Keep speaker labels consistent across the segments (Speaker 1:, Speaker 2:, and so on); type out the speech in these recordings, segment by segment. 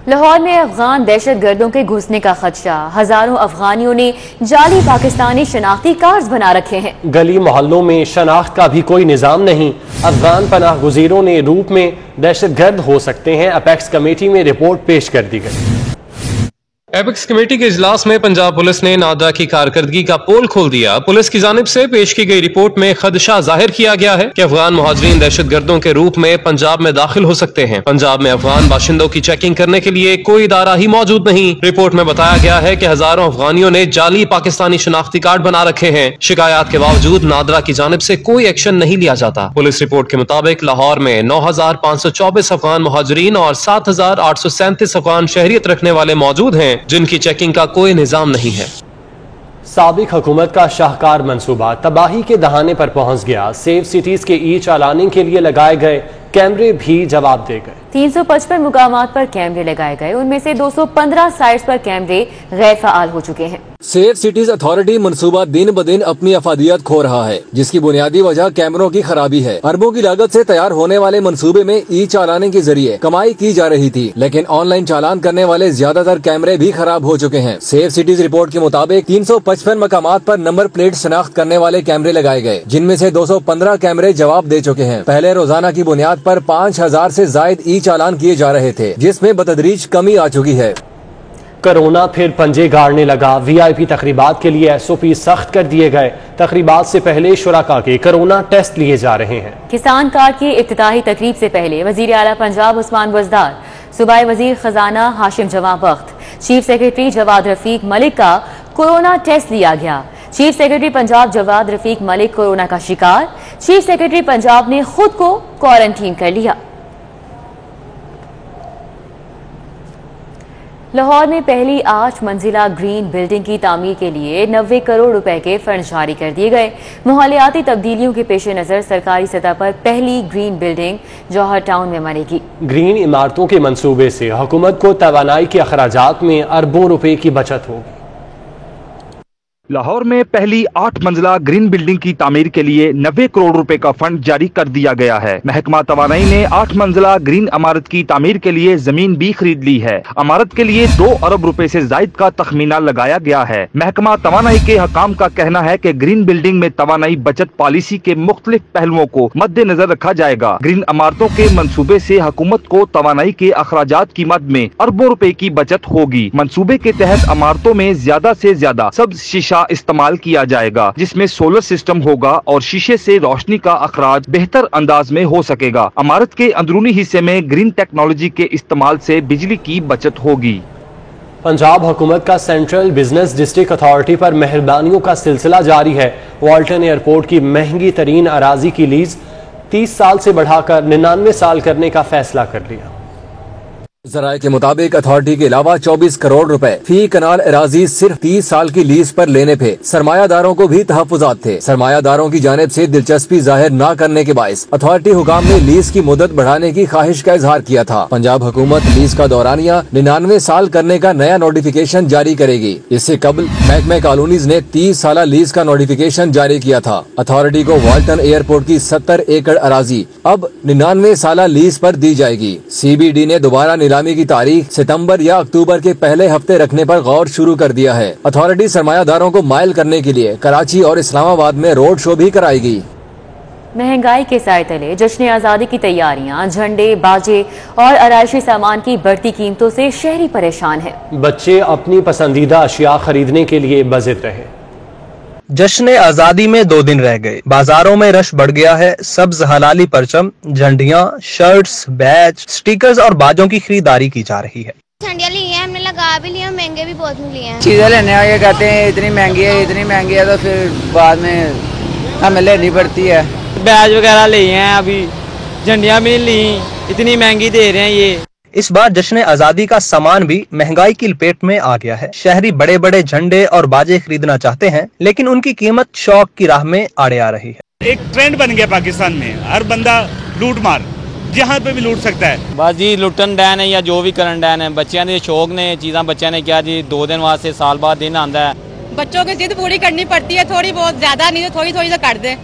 Speaker 1: लाहौर में अफगान दहशत गर्दों के घुसने का खदशा। हजारों अफगानियों ने जाली पाकिस्तानी शनाख्ती कार्ड बना रखे हैं।
Speaker 2: गली मोहल्लों में शनाख्त का भी कोई निजाम नहीं। अफगान पनाह गुजीरों ने रूप में दहशत गर्द हो सकते हैं। अपेक्स कमेटी में रिपोर्ट पेश कर दी गई। एपेक्स कमेटी के इजलास में पंजाब पुलिस ने नादरा की कारकर्दगी का पोल खोल दिया। पुलिस की जानिब से पेश की गई रिपोर्ट में खदशा जाहिर किया गया है कि अफगान मुहाजिरीन दहशत गर्दों के रूप में पंजाब में दाखिल हो सकते हैं। पंजाब में अफगान बाशिंदों की चेकिंग करने के लिए कोई इदारा ही मौजूद नहीं। रिपोर्ट में बताया गया है कि हजारों अफगानियों ने जाली पाकिस्तानी शनाख्ती कार्ड बना रखे हैं। शिकायत के बावजूद नादरा की जानिब से कोई एक्शन नहीं लिया जाता। पुलिस रिपोर्ट के मुताबिक लाहौर में 9,524 अफगान मुहाजिरीन और 7,837 अफगान शहरियत रखने वाले मौजूद हैं, जिनकी चेकिंग का कोई निजाम नहीं है। साबिक हुकूमत का शाहकार मंसूबा तबाही के दहाने पर पहुंच गया। सेफ सिटीज के ई चालानी के लिए लगाए गए कैमरे भी जवाब दे गए।
Speaker 1: 355 मुकामात पर कैमरे लगाए गए, उनमें से 215 साइट्स पर कैमरे गैर फाल हो चुके हैं।
Speaker 3: सेफ सिटीज अथॉरिटी मंसूबा दिन ब दिन अपनी अफादियत खो रहा है, जिसकी बुनियादी वजह कैमरों की खराबी है। अरबों की लागत से तैयार होने वाले मंसूबे में ई चालानी के जरिए कमाई की जा रही थी, लेकिन ऑनलाइन चालान करने वाले ज्यादातर कैमरे भी खराब हो चुके हैं। सेफ सिटीज रिपोर्ट के मुताबिक 355 मकामात पर नंबर प्लेट शनाख्त करने वाले कैमरे लगाए गए, जिनमें से 215 कैमरे जवाब दे चुके हैं। पहले रोजाना की बुनियाद पर 5,000 से जायद ई चालान किए जा रहे थे, जिसमें बतदरीज कमी आ चुकी है।
Speaker 2: कोरोना फिर पंजे गाड़ने लगा। वीआईपी तकरीबात के लिए एसओपी सख्त कर दिए गए। तकरीबात से पहले शुरका के कोरोना टेस्ट लिए जा रहे हैं।
Speaker 1: किसान कार्ड की इफ्तिताही तकरीब से पहले वजीर आला पंजाब उस्मान बुज़दार, सूबाई वजीर खजाना हाशिम जवां बख्त, चीफ सेक्रेटरी जवाद रफीक मलिक का कोरोना टेस्ट लिया गया। Chief secretary Punjab Jawad Rafiq Malik corona का शिकार। चीफ सेक्रेटरी पंजाब ने खुद को क्वारंटीन कर लिया। लाहौर में पहली 8 मंजिला ग्रीन बिल्डिंग की तामीर के लिए 90 करोड़ रुपए के फंड जारी कर दिए गए। माहौलियाती तब्दीलियों के पेश नजर सरकारी सतह पर पहली ग्रीन बिल्डिंग जौहर टाउन में बनेगी।
Speaker 2: ग्रीन इमारतों के मंसूबे से हुकूमत को तवानाई के अखराजात में अरबों रुपए की बचत होगी।
Speaker 4: लाहौर में पहली 8 मंजिला ग्रीन बिल्डिंग की तामीर के लिए 90 करोड़ रुपए का फंड जारी कर दिया गया है। महकमा तवानाई ने 8 मंजिला ग्रीन इमारत की तामीर के लिए जमीन भी खरीद ली है। इमारत के लिए 2 अरब रुपए से जायद का तखमीना लगाया गया है। महकमा तवानाई के हकाम का कहना है कि ग्रीन बिल्डिंग में तवानाई बचत पॉलिसी के मुख्तलिफ पहलुओं को मद्देनजर रखा जाएगा। ग्रीन इमारतों के मंसूबे से हुकूमत को तवानाई के अखराजात की मद में अरबों रुपए की बचत होगी। मंसूबे के तहत इमारतों में ज्यादा से ज्यादा सब्ज शीशा इस्तेमाल किया जाएगा, जिसमें सोलर सिस्टम होगा और शीशे से रोशनी का अखराज बेहतर अंदाज में हो सकेगा। इमारत के अंदरूनी हिस्से में ग्रीन टेक्नोलॉजी के इस्तेमाल से बिजली की बचत होगी।
Speaker 2: पंजाब हुकूमत का सेंट्रल बिजनेस डिस्ट्रिक्ट अथॉरिटी पर मेहरबानियों का सिलसिला जारी है। वाल्टन एयरपोर्ट की महंगी तरीन अराजी की लीज 30 साल से बढ़ाकर 99 साल करने का फैसला कर लिया।
Speaker 3: जराये के मुताबिक अथॉरिटी के अलावा 24 करोड़ रुपए फी कनाल अराजी सिर्फ 30 साल की लीज पर लेने पे सरमायादारों को भी तहफुजात थे। सरमायादारों की जानिब से दिलचस्पी जाहिर न करने के बायस अथॉरिटी हुकाम ने लीज की मुद्दत बढ़ाने की ख्वाहिश का इजहार किया था। पंजाब हुकूमत लीज का दौरानिया 99 साल करने का नया नोटिफिकेशन जारी करेगी। इससे कबल महकमे कॉलोनीज ने 30 साल लीज का नोटिफिकेशन जारी किया था। अथॉरिटी को वाल्टन एयरपोर्ट की 70 एकड़ अराजी अब 99 साल लीज पर दी जाएगी। CBD ने दोबारा की तारीख सितंबर या अक्टूबर के पहले हफ्ते रखने पर गौर शुरू कर दिया है। अथॉरिटी सरमायादारों को माइल करने के लिए कराची और इस्लामाबाद में रोड शो भी कराएगी।
Speaker 1: महंगाई के साए तले जश्न आज़ादी की तैयारियां, झंडे, बाजे और आराइशी सामान की बढ़ती कीमतों से शहरी परेशान है।
Speaker 2: बच्चे अपनी पसंदीदा अशिया खरीदने के लिए बज़िद रहे।
Speaker 5: जश्न आजादी में 2 दिन रह गए। बाजारों में रश बढ़ गया है। सब्ज हलाली परचम, झंडियां, शर्ट्स, बैज, स्टिकर्स और बाजों की खरीदारी की जा रही है।
Speaker 6: झंडियां ली हैं हमने, लगा भी लिया, महंगे भी बहुत मिली हैं।
Speaker 7: चीजें लेने आगे कहते हैं इतनी महंगी है, इतनी महंगी है, तो फिर बाद में हमें लेनी पड़ती है।
Speaker 8: बैज वगैरह लिए हैं, अभी झंडियां भी ली, इतनी महंगी दे रहे हैं ये।
Speaker 5: इस बार जश्न आजादी का सामान भी महंगाई की लपेट में आ गया है। शहरी बड़े बड़े झंडे और बाजे खरीदना चाहते हैं, लेकिन उनकी कीमत शौक की राह में आड़े आ रही है।
Speaker 9: एक ट्रेंड बन गया पाकिस्तान में, हर बंदा लूट मार जहाँ पे भी लूट सकता है।
Speaker 8: बस जी लुटन डैन है या जो भी करन डैन है। बच्चों ने शौक ने चीज़ा बच्चों ने क्या जी 2 दिन वास्ते साल बाद दिन आता है।
Speaker 10: बच्चों की जिद पूरी करनी पड़ती है, थोड़ी बहुत, ज्यादा नहीं तो थोड़ी थोड़ी तो कर दे।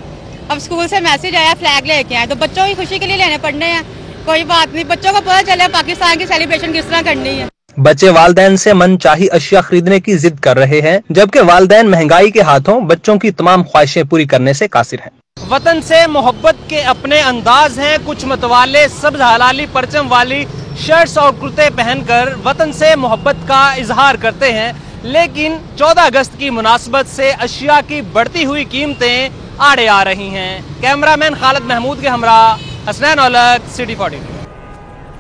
Speaker 10: अब स्कूल से मैसेज आया फ्लैग लेके आए, तो बच्चों की खुशी के लिए लेने पड़ने हैं। कोई बात नहीं, बच्चों को पता चले पाकिस्तान की सेलिब्रेशन किस तरह करनी है।
Speaker 5: बच्चे वालिदैन से मनचाही अशिया खरीदने की जिद कर रहे हैं, जबकि वालिदैन महंगाई के हाथों बच्चों की तमाम ख्वाहिशें पूरी करने से कासिर हैं।
Speaker 11: वतन से मोहब्बत के अपने अंदाज हैं। कुछ मतवाले सब्ज हलाली परचम वाली शर्ट्स और कुर्ते पहनकर वतन से मोहब्बत का इजहार करते हैं, लेकिन 14 अगस्त की मुनासबत से अशिया की बढ़ती हुई कीमतें आड़े आ रही हैं। कैमरामैन खालिद महमूद के हमरा हसनैन औलख, सिटी 42।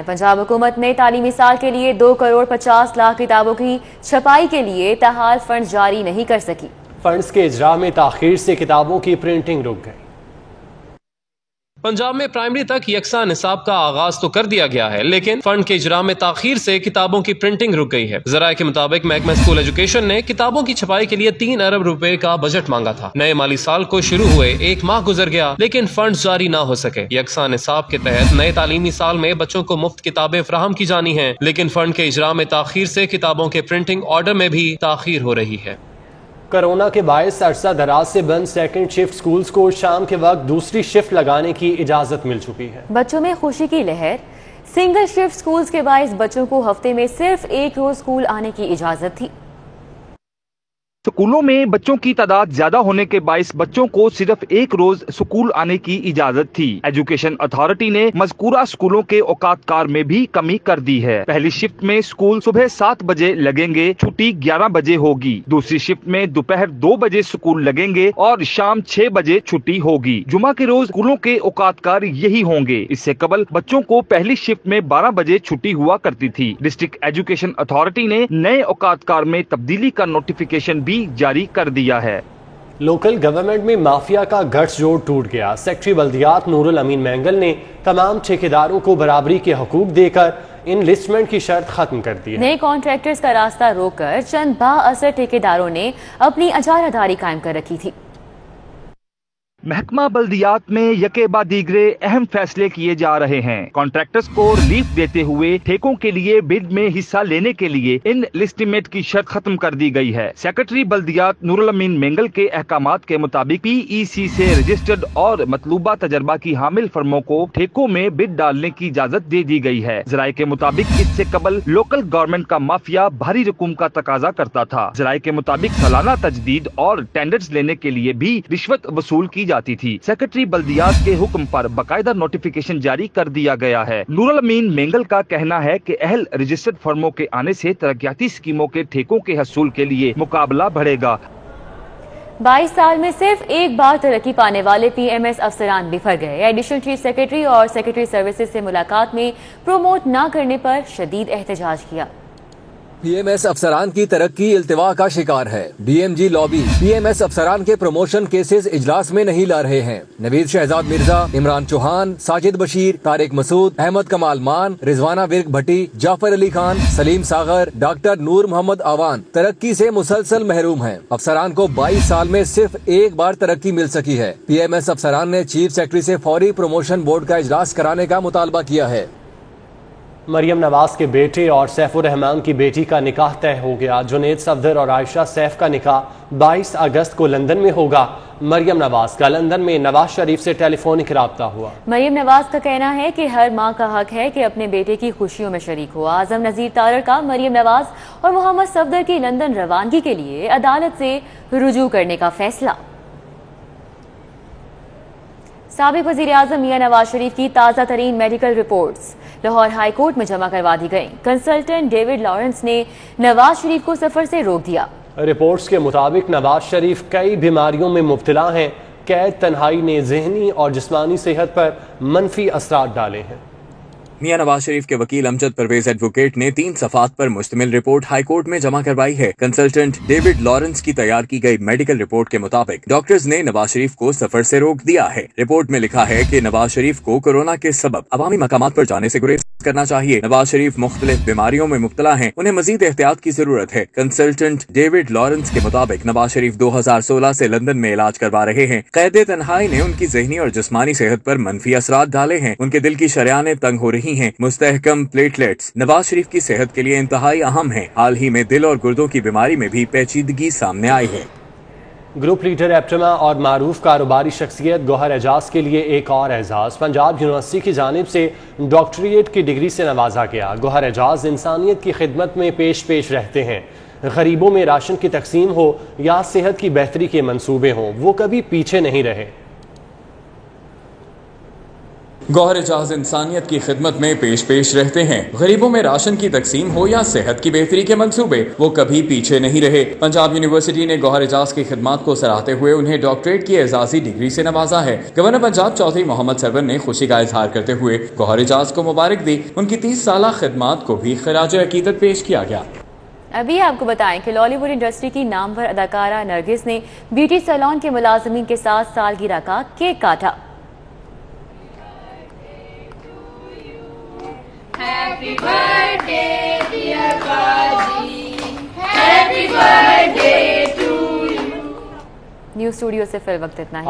Speaker 1: पंजाब हुकूमत ने तालीमी साल के लिए 2 करोड़ 50 लाख किताबों की छपाई के लिए ताहाल फंड जारी नहीं कर सकी।
Speaker 2: फंड्स के इजरा में ताखीर से किताबों की प्रिंटिंग रुक गई। पंजाब में प्राइमरी तक यकसा निसाब का आगाज तो कर दिया गया है, लेकिन फंड के इजरा में ताखीर से किताबों की प्रिंटिंग रुक गई है। ज़राए के मुताबिक महकमा स्कूल एजुकेशन ने किताबों की छपाई के लिए 3 अरब रुपए का बजट मांगा था। नए माली साल को शुरू हुए 1 माह गुजर गया, लेकिन फंड जारी न हो सके। यकसा निसाब के तहत नए तालीमी साल में बच्चों को मुफ्त किताबें फराहम की जानी है, लेकिन फंड के इजरा में ताखीर से किताबों के प्रिंटिंग ऑर्डर में भी ताखीर हो रही है। कोरोना के बायस अरसा दराज से बंद सेकंड शिफ्ट स्कूल्स को शाम के वक्त दूसरी शिफ्ट लगाने की इजाजत मिल चुकी है।
Speaker 1: बच्चों में खुशी की लहर। सिंगल शिफ्ट स्कूल्स के बायस बच्चों को हफ्ते में सिर्फ 1 रोज स्कूल आने की इजाजत थी।
Speaker 4: स्कूलों में बच्चों की तादाद ज्यादा होने के बायस बच्चों को सिर्फ 1 रोज स्कूल आने की इजाजत थी। एजुकेशन अथॉरिटी ने मज़कूरा स्कूलों के औकात कार में भी कमी कर दी है। पहली शिफ्ट में स्कूल सुबह 7 बजे लगेंगे, छुट्टी 11 बजे होगी। दूसरी शिफ्ट में दोपहर 2 बजे स्कूल लगेंगे और शाम 6 बजे छुट्टी होगी। जुमा के रोज स्कूलों के औकात कार यही होंगे। इससे कबल बच्चों को पहली शिफ्ट में 12 बजे छुट्टी हुआ करती थी। डिस्ट्रिक्ट एजुकेशन अथॉरिटी ने नए औकात कार में तब्दीली का नोटिफिकेशन भी जारी कर दिया है।
Speaker 2: लोकल गवर्नमेंट में माफिया का गठजोड़ टूट गया। सेक्रेटरी बल्दियात नूरुल अमीन मैंगल ने तमाम ठेकेदारों को बराबरी के हकूक देकर इनलिस्टमेंट की शर्त खत्म कर दी है।
Speaker 1: नए कॉन्ट्रैक्टर्स का रास्ता रोककर चंद बाअसर ठेकेदारों ने अपनी अजारादारी कायम कर रखी थी।
Speaker 4: महकमा बल्दियात में यके बाद दीगरे अहम फैसले किए जा रहे हैं। कॉन्ट्रैक्टर्स को रिलीफ देते हुए ठेकों के लिए बिड में हिस्सा लेने के लिए इन लिस्टिमेट की शर्त खत्म कर दी गई है। सेक्रेटरी बल्दियात नूरुल अमीन मेंगल के अहकामात के मुताबिक PEC से रजिस्टर्ड और मतलूबा तजर्बा की हामिल फर्मों को ठेकों में बिड डालने की इजाजत दे दी गई है। ज़राए के मुताबिक इससे कबल लोकल गवर्नमेंट का माफिया भारी रकूम का तकाजा करता था। ज़राए के मुताबिक सालाना तजदीद और टेंडर्स लेने के लिए भी रिश्वत वसूल की जाती थी। सेक्रेटरी बल्दियात के हुक्म पर बाकायदा नोटिफिकेशन जारी कर दिया गया है। नूरुल अमीन मेंगल का कहना है कि अहल रजिस्टर्ड फर्मों के आने से तरक्याती स्कीमों के ठेकों के हसूल के लिए मुकाबला बढ़ेगा।
Speaker 1: 22 साल में सिर्फ एक बार तरक्की पाने वाले PMS अफसरान बिफर गए। एडिशनल चीफ सेक्रेटरी और सेक्रेटरी सर्विसेज से मुलाकात में प्रोमोट न करने पर शदीद एहतजाज किया।
Speaker 3: PMS अफसरान की तरक्की इल्तिवा का शिकार है। DMG लॉबी PMS अफसरान के प्रमोशन केसेस इजलास में नहीं ला रहे हैं। नवीद शहजाद मिर्जा, इमरान चौहान, साजिद बशीर, तारिक मसूद, अहमद कमाल मान, रिजवाना विर्क भट्टी, जाफर अली खान, सलीम सागर, डॉक्टर नूर मोहम्मद आवान तरक्की से मुसलसल महरूम हैं। अफसरान को 22 साल में सिर्फ एक बार तरक्की मिल सकी है। PMS अफसरान ने चीफ सेक्रेटरी से फौरी प्रमोशन बोर्ड का इजलास कराने का मुतालबा किया है।
Speaker 2: मरियम नवाज के बेटे और सैफुर रहमान की बेटी का निकाह तय हो गया। जुनेद सफदर और आयशा सैफ का निकाह 22 अगस्त को लंदन में होगा। मरियम नवाज का लंदन में नवाज शरीफ से टेलीफोनिक राब्ता हुआ।
Speaker 1: मरियम नवाज का कहना है कि हर माँ का हक है कि अपने बेटे की खुशियों में शरीक हो। आजम नजीर तारड़ का मरियम नवाज और मोहम्मद सफदर की लंदन रवानगी के लिए अदालत से रुजू करने का फैसला। साबिक वजीर आजम मियां नवाज शरीफ की ताज़ा तरीन medical reports Lahore high court में जमा करवा दी गई। कंसल्टेंट डेविड लॉरेंस ने नवाज शरीफ को सफर से रोक दिया।
Speaker 2: रिपोर्ट्स के मुताबिक नवाज शरीफ कई बीमारियों में मुब्तला हैं। कैद तन्हाई ने जहनी और जिस्मानी सेहत पर मनफी असरात डाले हैं।
Speaker 3: मियां नवाज शरीफ के वकील अमजद परवेज एडवोकेट ने 3 सफात पर मुश्तमिल रिपोर्ट हाई कोर्ट में जमा करवाई है। कंसल्टेंट डेविड लॉरेंस की तैयार की गई मेडिकल रिपोर्ट के मुताबिक डॉक्टर्स ने नवाज शरीफ को सफर से रोक दिया है। रिपोर्ट में लिखा है कि नवाज शरीफ को कोरोना के सबब अवामी मकामात पर जाने से गुरेज करना चाहिए। नवाज शरीफ मुख्तलिफ बीमारियों में मुब्तला हैं, उन्हें मजीद एहतियात की जरूरत है। कंसल्टेंट डेविड लॉरेंस के मुताबिक नवाज शरीफ 2016 से लंदन में इलाज करवा रहे हैं। कैद तन्हाई ने उनकी जहनी और जिस्मानी सेहत पर मनफी असरात डाले हैं। उनके दिल की शरियानें तंग हो रही हैं। मुस्तहकम प्लेटलेट्स नवाज शरीफ की सेहत के लिए इंतहाई अहम है। हाल ही में दिल और गुर्दों की बीमारी में भी पेचीदगी सामने आई है।
Speaker 2: ग्रुप लीडर एप्टमा और मारूफ कारोबारी शख्सियत गौहर एजाज के लिए एक और एजाज। पंजाब यूनिवर्सिटी की जानिब से डॉक्टरेट की डिग्री से नवाजा गया। गौहर एजाज इंसानियत की खिदमत में पेश रहते हैं। गरीबों में राशन की तकसीम हो या सेहत की बेहतरी के मंसूबे हों, वो कभी पीछे नहीं रहे।
Speaker 12: गौहर एजाज इंसानियत की खिदमत में पेश रहते हैं। गरीबों में राशन की तकसीम हो या सेहत की बेहतरी के मंसूबे, वो कभी पीछे नहीं रहे। पंजाब यूनिवर्सिटी ने गौहर एजाज की खिदमत को सराहते हुए उन्हें डॉक्टरेट की एजाजी डिग्री से नवाजा है। गवर्नर पंजाब चौधरी मोहम्मद सरवर ने खुशी का इजहार करते हुए गौहर एजाज को मुबारक दी। उनकी 30 साल खिदमत को भी खराज अकीदत पेश किया गया।
Speaker 1: अभी आपको बताएं कि लॉलीवुड इंडस्ट्री की नामवर अदाकारा नरगिस ने ब्यूटी सैलून के मुलाजमीन के साथ सालगिरह का केक काटा।
Speaker 13: Happy birthday, dear Baji. Happy birthday to you.
Speaker 1: News studio से फिर वक्त इतना ही।